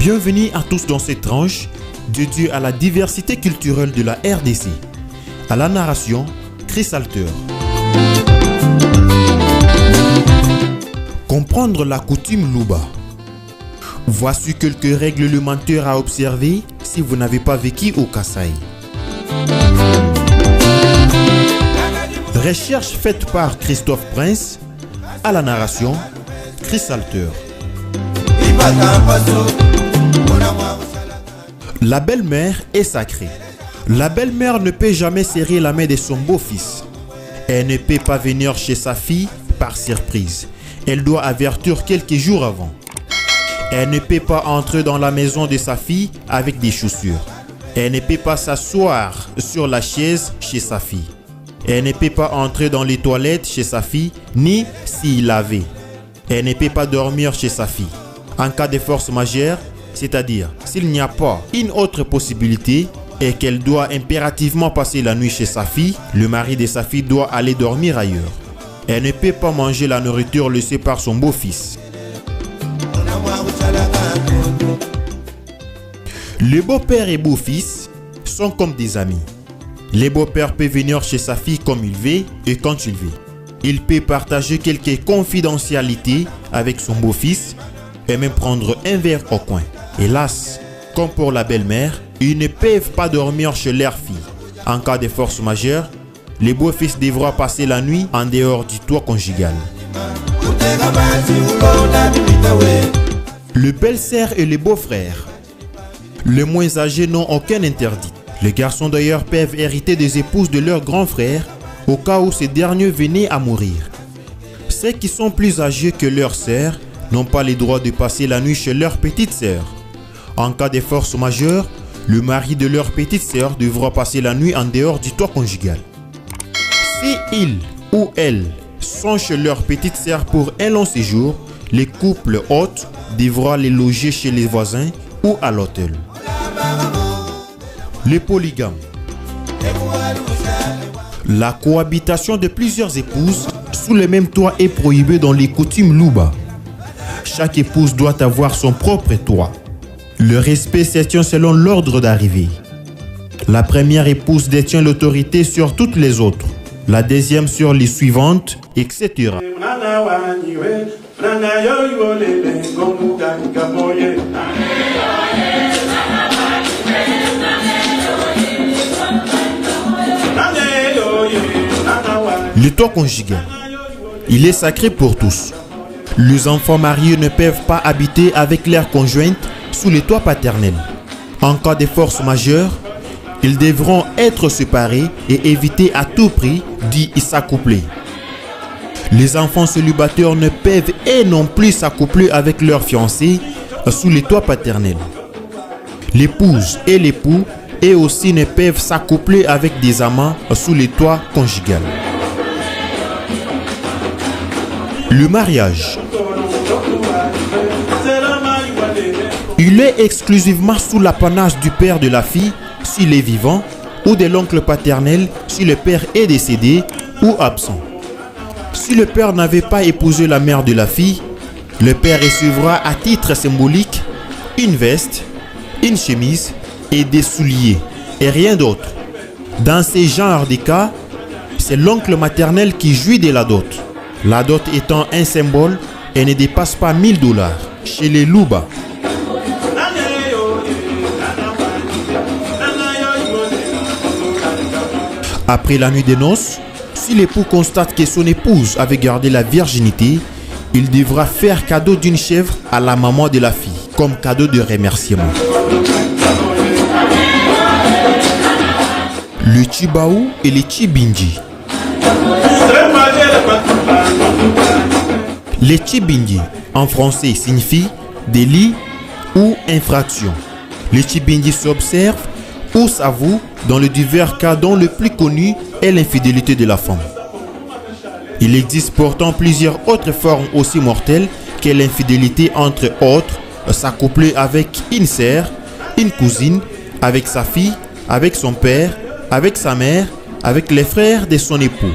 Bienvenue à tous dans cette tranche dédiée à la diversité culturelle de la RDC. À la narration, Chris Alter. Comprendre la coutume Luba. Voici quelques règles élémentaires à observer si vous n'avez pas vécu au Kasaï. Recherche faite par Christophe Prince. À la narration, Chris Alter. La belle-mère est sacrée. La belle-mère ne peut jamais serrer la main de son beau-fils. Elle ne peut pas venir chez sa fille par surprise. Elle doit avertir quelques jours avant. Elle ne peut pas entrer dans la maison de sa fille avec des chaussures. Elle ne peut pas s'asseoir sur la chaise chez sa fille. Elle ne peut pas entrer dans les toilettes chez sa fille, ni s'y laver. Elle ne peut pas dormir chez sa fille. En cas de force majeure, c'est-à-dire s'il n'y a pas une autre possibilité et qu'elle doit impérativement passer la nuit chez sa fille, le mari de sa fille doit aller dormir ailleurs. Elle ne peut pas manger la nourriture laissée par son beau-fils. Le beau-père et beau-fils sont comme des amis. Le beau-père peut venir chez sa fille comme il veut et quand il veut. Il peut partager quelques confidentialités avec son beau-fils et même prendre un verre au coin. Hélas, comme pour la belle-mère, ils ne peuvent pas dormir chez leur fille. En cas de force majeure, le beau-fils devra passer la nuit en dehors du toit conjugal. Le belle-sœur et le beau-frère. Les moins âgés n'ont aucun interdit. Les garçons d'ailleurs peuvent hériter des épouses de leur grand frère au cas où ces derniers venaient à mourir. Ceux qui sont plus âgés que leurs sœurs n'ont pas le droit de passer la nuit chez leur petite sœur. En cas de force majeure, le mari de leur petite sœur devra passer la nuit en dehors du toit conjugal. Si ils ou elles sont chez leur petite sœur pour un long séjour, les couples hôtes devront les loger chez les voisins ou à l'hôtel. Les polygames. La cohabitation de plusieurs épouses sous le même toit est prohibée dans les coutumes Luba. Chaque épouse doit avoir son propre toit. Le respect s'étient selon l'ordre d'arrivée. La première épouse détient l'autorité sur toutes les autres, la deuxième sur les suivantes, etc. Le toit conjugal. Il est sacré pour tous. Les enfants mariés ne peuvent pas habiter avec leur conjointe sous le toit paternel. En cas de force majeure, ils devront être séparés et éviter à tout prix d'y s'accoupler. Les enfants célibataires ne peuvent et non plus s'accoupler avec leur fiancé sous le toit paternel. L'épouse et l'époux eux aussi ne peuvent s'accoupler avec des amants sous le toit conjugal. Le mariage. Il est exclusivement sous l'apanage du père de la fille s'il est vivant ou de l'oncle paternel si le père est décédé ou absent. Si le père n'avait pas épousé la mère de la fille, le père recevra à titre symbolique une veste, une chemise et des souliers et rien d'autre. Dans ces genres de cas, c'est l'oncle maternel qui jouit de la dot. La dot étant un symbole et ne dépasse pas $1000 chez les Luba. Après la nuit des noces, si l'époux constate que son épouse avait gardé la virginité, il devra faire cadeau d'une chèvre à la maman de la fille, comme cadeau de remerciement. Le Chibaou et le Chibinji. Le Chibinji, en français, signifie délit ou infraction. Le Chibinji s'observe ou s'avoue dans les divers cas dont le plus connu est l'infidélité de la femme. Il existe pourtant plusieurs autres formes aussi mortelles que l'infidélité, entre autres, s'accoupler avec une sœur, une cousine, avec sa fille, avec son père, avec sa mère, avec les frères de son époux.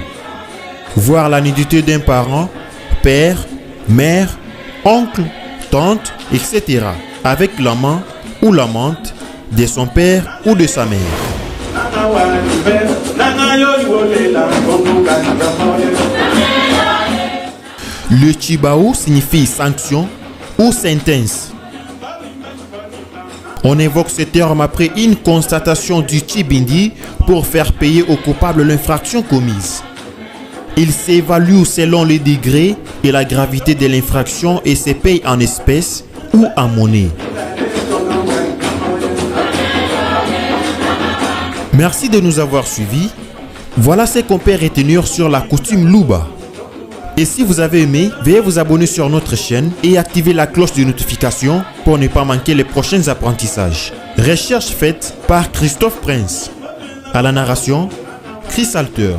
Voir la nudité d'un parent, père, mère, oncle, tante, etc. avec l'amant ou l'amante de son père ou de sa mère. Le Chibao signifie sanction ou sentence. On évoque ce terme après une constatation du Chibindi pour faire payer au coupable l'infraction commise. Il s'évalue selon le degré et la gravité de l'infraction et se paye en espèces ou en monnaie. Merci de nous avoir suivis. Voilà ce qu'on peut retenir sur la coutume Luba. Et si vous avez aimé, veuillez vous abonner sur notre chaîne et activer la cloche de notification pour ne pas manquer les prochains apprentissages. Recherche faite par Christophe Prince. À la narration, Chris Alter.